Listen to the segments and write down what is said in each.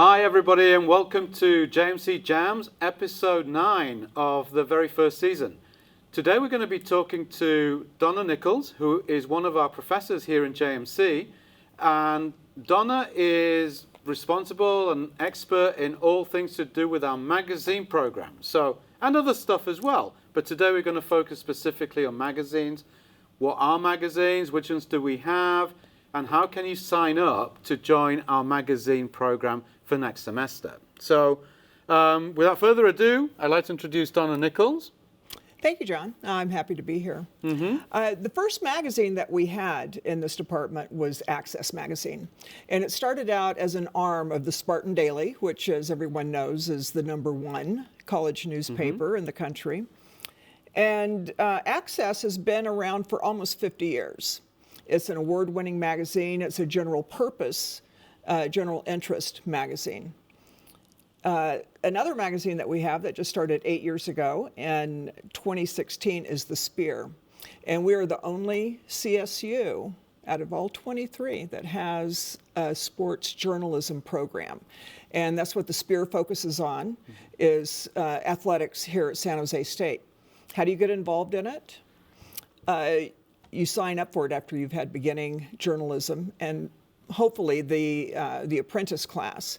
Hi everybody and welcome to JMC Jams episode 9 of the very first season. Today we're going to be talking to Dona Nicholls, who is one of our professors here in JMC, and Dona is responsible and expert in all things to do with our magazine program, and other stuff as well. But today we're going to focus specifically on magazines. What are magazines? Which ones do we have? And how can you sign up to join our magazine program for next semester? So without further ado, I'd like to introduce Dona Nicholls. Thank you, John. I'm happy to be here. The first magazine that we had in this department was Access Magazine. And it started out as an arm of the Spartan Daily, which, as everyone knows, is the #1 college newspaper in the country. And Access has been around for almost 50 years. It's an award-winning magazine. It's a general purpose, general interest magazine. Another magazine that we have that just started 8 years ago in 2016 is The Spear. And we are the only CSU out of all 23 that has a sports journalism program. And that's what The Spear focuses on, is athletics here at San Jose State. How do you get involved in it? You sign up for it after you've had beginning journalism and hopefully the apprentice class.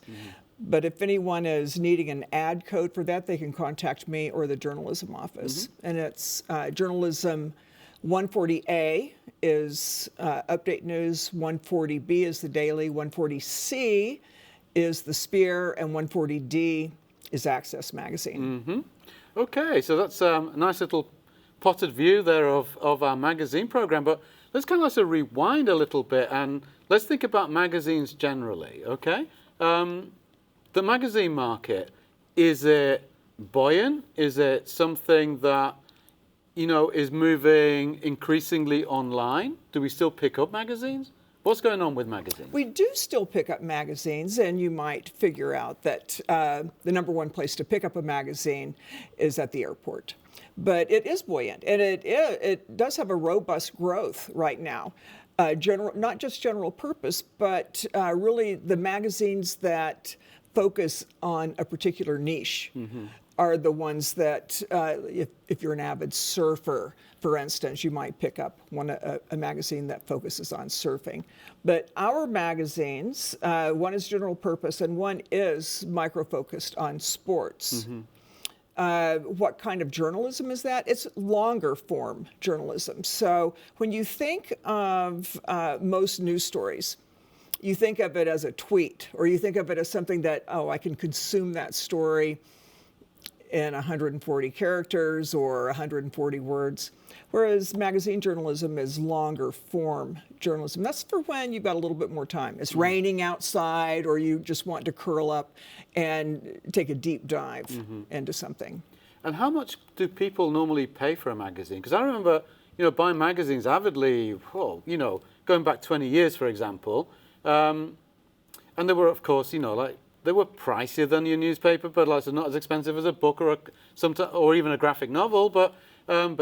But if anyone is needing an ad code for that, they can contact me or the journalism office. And it's journalism 140A is update news, 140B is the daily, 140C is the Spear, and 140D is Access Magazine. Okay, so that's a nice little potted view there of our magazine program, but let's kind of also rewind a little bit and let's think about magazines generally, okay? The magazine market, is it buoyant? Is it something that, you know, is moving increasingly online? Do we still pick up magazines? What's going on with magazines? We do still pick up magazines, and you might figure out that the #1 place to pick up a magazine is at the airport. But it is buoyant, and it does have a robust growth right now. Not just general purpose, but really the magazines that focus on a particular niche are the ones that, if you're an avid surfer, for instance, you might pick up a magazine that focuses on surfing. But our magazines, one is general purpose and one is micro-focused on sports. What kind of journalism is that? It's longer form journalism. So when you think of most news stories, you think of it as a tweet, or you think of it as something that, I can consume that story in 140 characters or 140 words, whereas magazine journalism is longer form journalism. That's for when you've got a little bit more time. It's raining outside, or you just want to curl up and take a deep dive into something. And how much do people normally pay for a magazine? Because I remember, buying magazines avidly, going back 20 years, for example, and they were, of course, they were pricier than your newspaper, but not as expensive as a book or even a graphic novel. But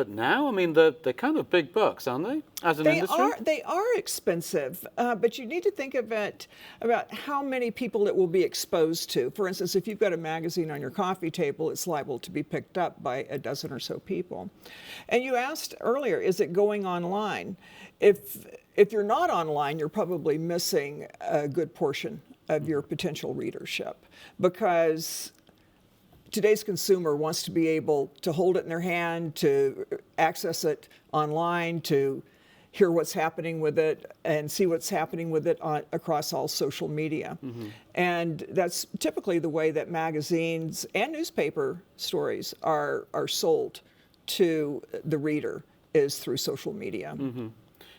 now, I mean, they're kind of big bucks, aren't they? As an industry, they are expensive, but you need to think about how many people it will be exposed to. For instance, if you've got a magazine on your coffee table, it's liable to be picked up by a dozen or so people. And you asked earlier, is it going online? If you're not online, you're probably missing a good portion of your potential readership, because today's consumer wants to be able to hold it in their hand, to access it online, to hear what's happening with it and see what's happening with it across all social media. And that's typically the way that magazines and newspaper stories are sold to the reader, is through social media.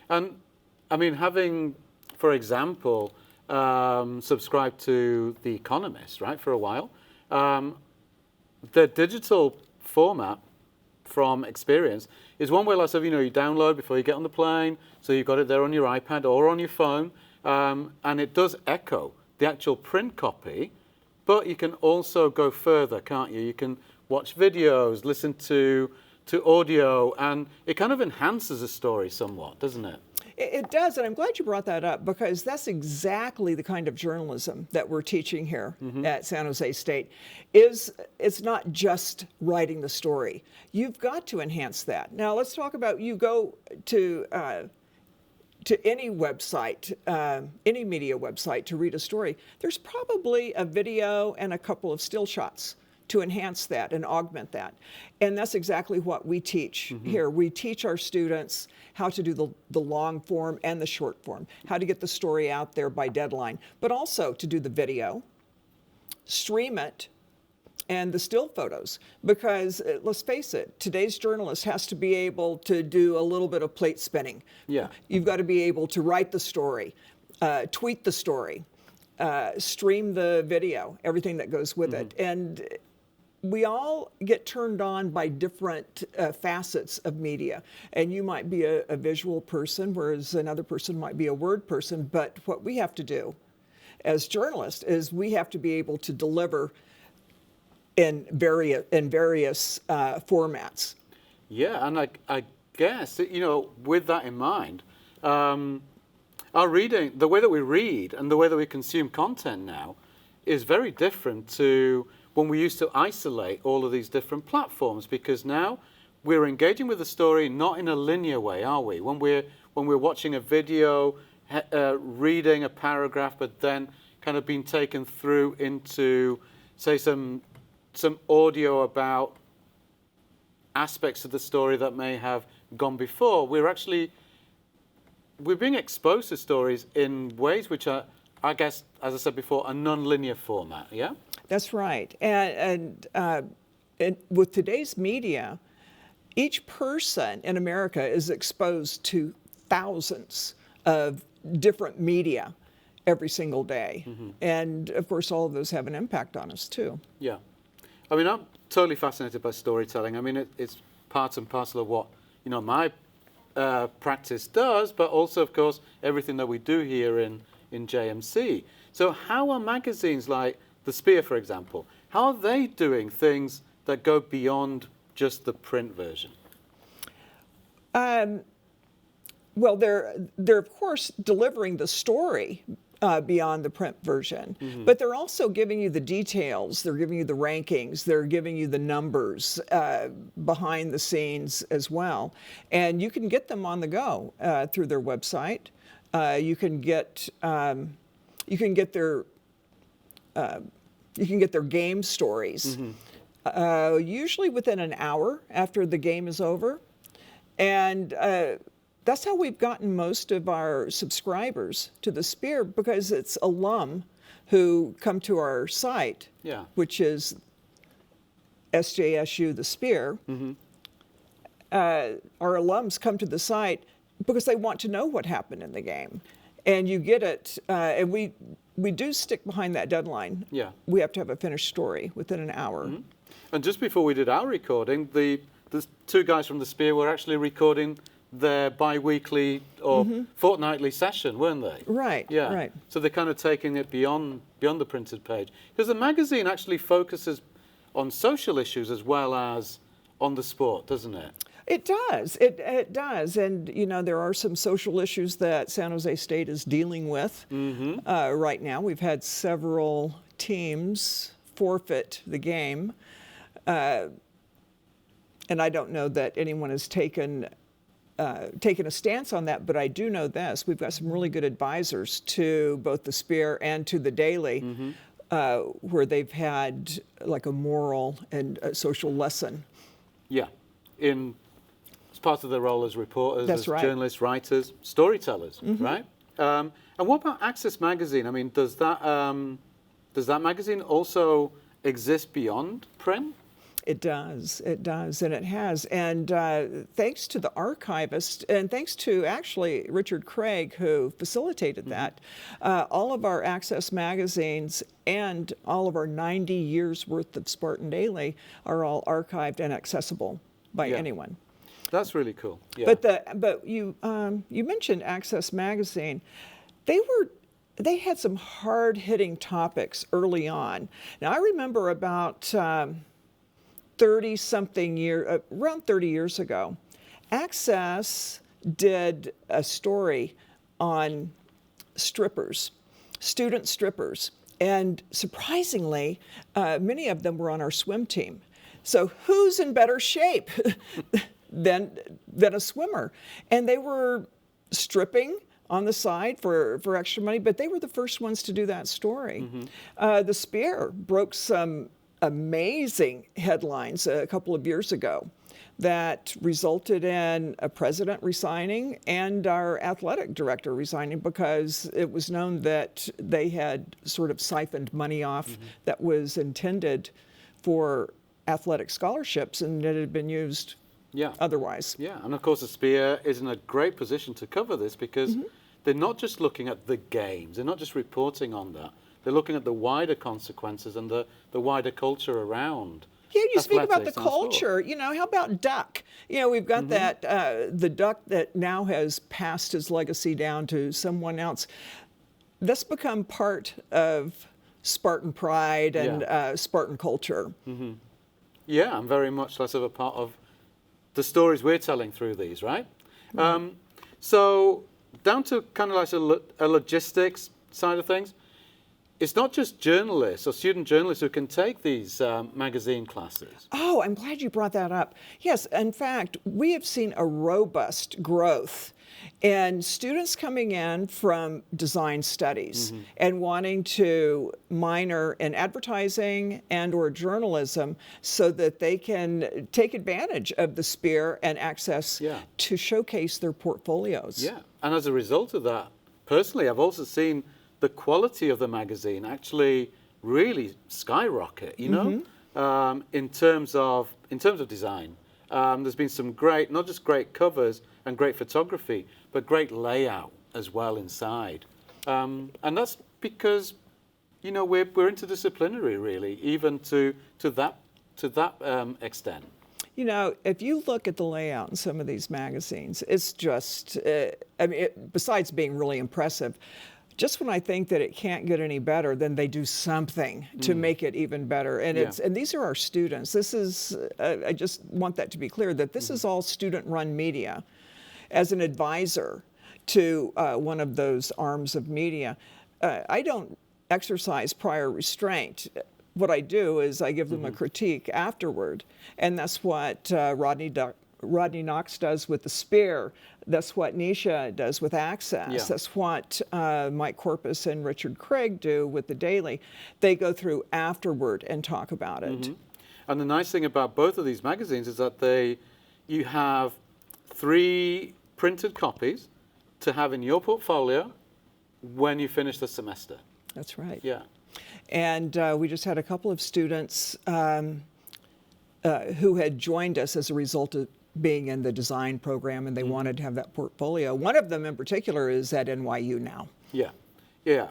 And I mean, having, for example, subscribed to The Economist, right, for a while, the digital format from experience is one where lots of, you download before you get on the plane, so you've got it there on your iPad or on your phone, and it does echo the actual print copy, but you can also go further, can't you? You can watch videos, listen to audio, and it kind of enhances a story somewhat, doesn't it? It does, and I'm glad you brought that up because that's exactly the kind of journalism that we're teaching here at San Jose State. It's not just writing the story. You've got to enhance that. Now let's talk about, you go to any website, any media website to read a story. There's probably a video and a couple of still shots to enhance that and augment that. And that's exactly what we teach here. We teach our students how to do the long form and the short form, how to get the story out there by deadline, but also to do the video, stream it, and the still photos. Because let's face it, today's journalist has to be able to do a little bit of plate spinning. Yeah. You've got to be able to write the story, tweet the story, stream the video, everything that goes with it. And we all get turned on by different facets of media. And you might be a visual person, whereas another person might be a word person. But what we have to do as journalists is we have to be able to deliver in various formats. Yeah, and I guess, with that in mind, our reading, the way that we read and the way that we consume content now is very different to when we used to isolate all of these different platforms, because now we're engaging with the story not in a linear way, are we? When we're watching a video, reading a paragraph, but then kind of being taken through into, say, some audio about aspects of the story that may have gone before, we're being exposed to stories in ways which are, I guess, as I said before, a non-linear format, yeah? That's right. And with today's media, each person in America is exposed to thousands of different media every single day. And of course, all of those have an impact on us too. Yeah. I mean, I'm totally fascinated by storytelling. I mean, it's part and parcel of what, my practice does, but also, of course, everything that we do here in JMC. So how are magazines like The Spear, for example, how are they doing things that go beyond just the print version? Well, they're of course delivering the story beyond the print version, but they're also giving you the details. They're giving you the rankings. They're giving you the numbers behind the scenes as well, and you can get them on the go through their website. You can get their game stories usually within an hour after the game is over, and that's how we've gotten most of our subscribers to the Spear, because it's alum who come to our site, which is SJSU The Spear. Our alums come to the site because they want to know what happened in the game. And you get it, and we do stick behind that deadline. Yeah. We have to have a finished story within an hour. And just before we did our recording, the two guys from The Spear were actually recording their bi-weekly or fortnightly session, weren't they? Right, yeah. Right. So they're kind of taking it beyond the printed page. Because the magazine actually focuses on social issues as well as on the sport, doesn't it? It does. It does. And, there are some social issues that San Jose State is dealing with right now. We've had several teams forfeit the game. And I don't know that anyone has taken a stance on that, but I do know this. We've got some really good advisors to both the Spear and to the Daily, where they've had like a moral and a social lesson. Yeah. It's part of their role as reporters, That's as right. journalists, writers, storytellers, right? And what about Access Magazine? I mean, does that magazine also exist beyond print? It does, and it has. And thanks to the archivist, and thanks to actually Richard Craig, who facilitated that, all of our Access magazines and all of our 90 years worth of Spartan Daily are all archived and accessible by anyone. That's really cool. Yeah. But you mentioned Access magazine. They had some hard-hitting topics early on. Now I remember about around 30 years ago, Access did a story on strippers, student strippers. And surprisingly, many of them were on our swim team. So who's in better shape than a swimmer? And they were stripping on the side for extra money, but they were the first ones to do that story. The Spear broke some amazing headlines a couple of years ago that resulted in a president resigning and our athletic director resigning because it was known that they had sort of siphoned money off that was intended for athletic scholarships and it had been used otherwise. Yeah, and of course the Spear is in a great position to cover this because they're not just looking at the games, they're not just reporting on that, they're looking at the wider consequences and the wider culture around. Yeah, you speak about the culture. You know, how about duck? You know, we've got that, the duck that now has passed his legacy down to someone else. That's become part of Spartan pride and Spartan culture. Yeah, and very much less of a part of the stories we're telling through these, right? So down to kind of like a logistics side of things. It's not just journalists or student journalists who can take these magazine classes. Oh, I'm glad you brought that up. Yes, in fact, we have seen a robust growth in students coming in from design studies and wanting to minor in advertising and or journalism so that they can take advantage of the Spear and access to showcase their portfolios. Yeah, and as a result of that, personally, I've also seen the quality of the magazine actually really skyrocket, you know, in terms of design. There's been some great, not just great covers and great photography, but great layout as well inside. And that's because, you know, we're interdisciplinary really, even to that extent. You know, if you look at the layout in some of these magazines, it's just, I mean, besides being really impressive, just when I think that it can't get any better, then they do something to make it even better. And and these are our students. This is, I just want that to be clear, that this is all student-run media. As an advisor to one of those arms of media, I don't exercise prior restraint. What I do is I give them a critique afterward. And that's what Rodney Knox does with the Spear. That's what Nisha does with Access. That's what Mike Corpus and Richard Craig do with the Daily. They go through afterward and talk about it. And the nice thing about both of these magazines is that you have 3 printed copies to have in your portfolio when you finish the semester. That's right. Yeah. And we just had a couple of students who had joined us as a result of being in the design program, and they wanted to have that portfolio. One of them in particular is at NYU now. Yeah,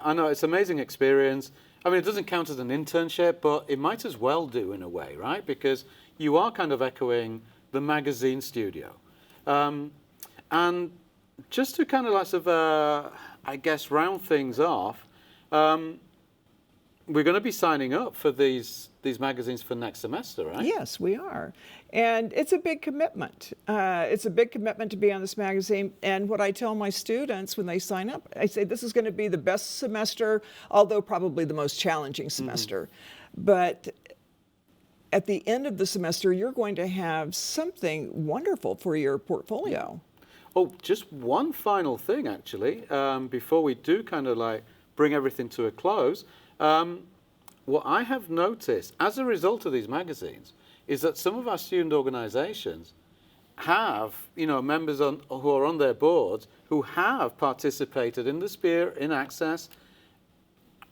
I know, it's an amazing experience. I mean, it doesn't count as an internship, but it might as well do in a way, right? Because you are kind of echoing the magazine studio. And just to kind of like sort of, I guess, round things off, we're going to be signing up for these magazines for next semester, right? Yes, we are. And it's a big commitment. It's a big commitment to be on this magazine. And what I tell my students when they sign up, I say this is going to be the best semester, although probably the most challenging semester. But at the end of the semester, you're going to have something wonderful for your portfolio. Oh, just one final thing, actually, before we do kind of like bring everything to a close. What I have noticed as a result of these magazines is that some of our student organizations have, you know, members who are on their boards who have participated in the Spear, in Access,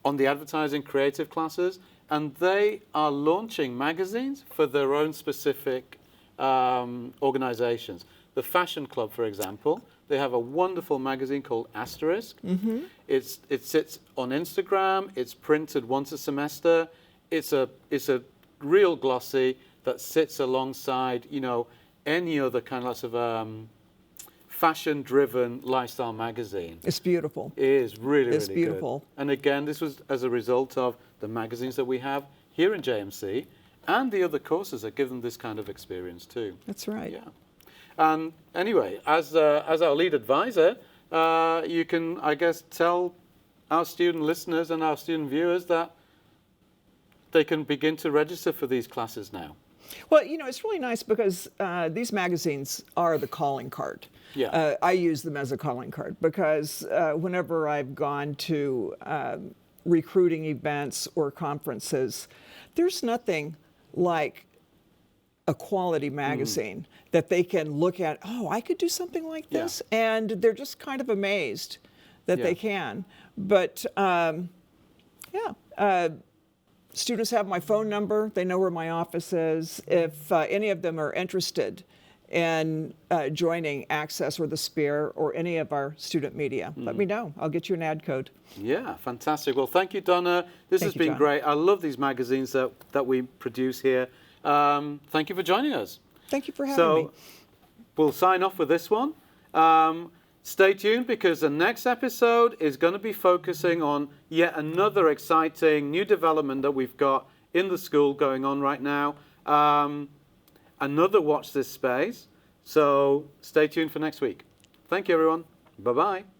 on the advertising creative classes, and they are launching magazines for their own specific organizations. The Fashion Club, for example, they have a wonderful magazine called Asterisk. It sits on Instagram. It's printed once a semester. It's a real glossy that sits alongside, you know, any other kind of fashion-driven lifestyle magazine. It's beautiful. It is really, it's really beautiful. Good. And again, this was as a result of the magazines that we have here in JMC, and the other courses that give them this kind of experience too. That's right. Yeah. And anyway, as our lead advisor, you can, I guess, tell our student listeners and our student viewers that they can begin to register for these classes now. Well, it's really nice because these magazines are the calling card. Yeah. I use them as a calling card because whenever I've gone to recruiting events or conferences, there's nothing like a quality magazine that they can look at. Oh, I could do something like this, and they're just kind of amazed that they can. But students have my phone number. They know where my office is. If any of them are interested in joining Access or the Spear or any of our student media, let me know. I'll get you an ad code. Yeah, fantastic. Well, thank you, Donna. This has been John. great. I love these magazines that we produce here. Thank you for joining us. Thank you for having me. So we'll sign off with this one. Stay tuned because the next episode is going to be focusing on yet another exciting new development that we've got in the school going on right now. Another Watch This Space. So stay tuned for next week. Thank you, everyone. Bye-bye.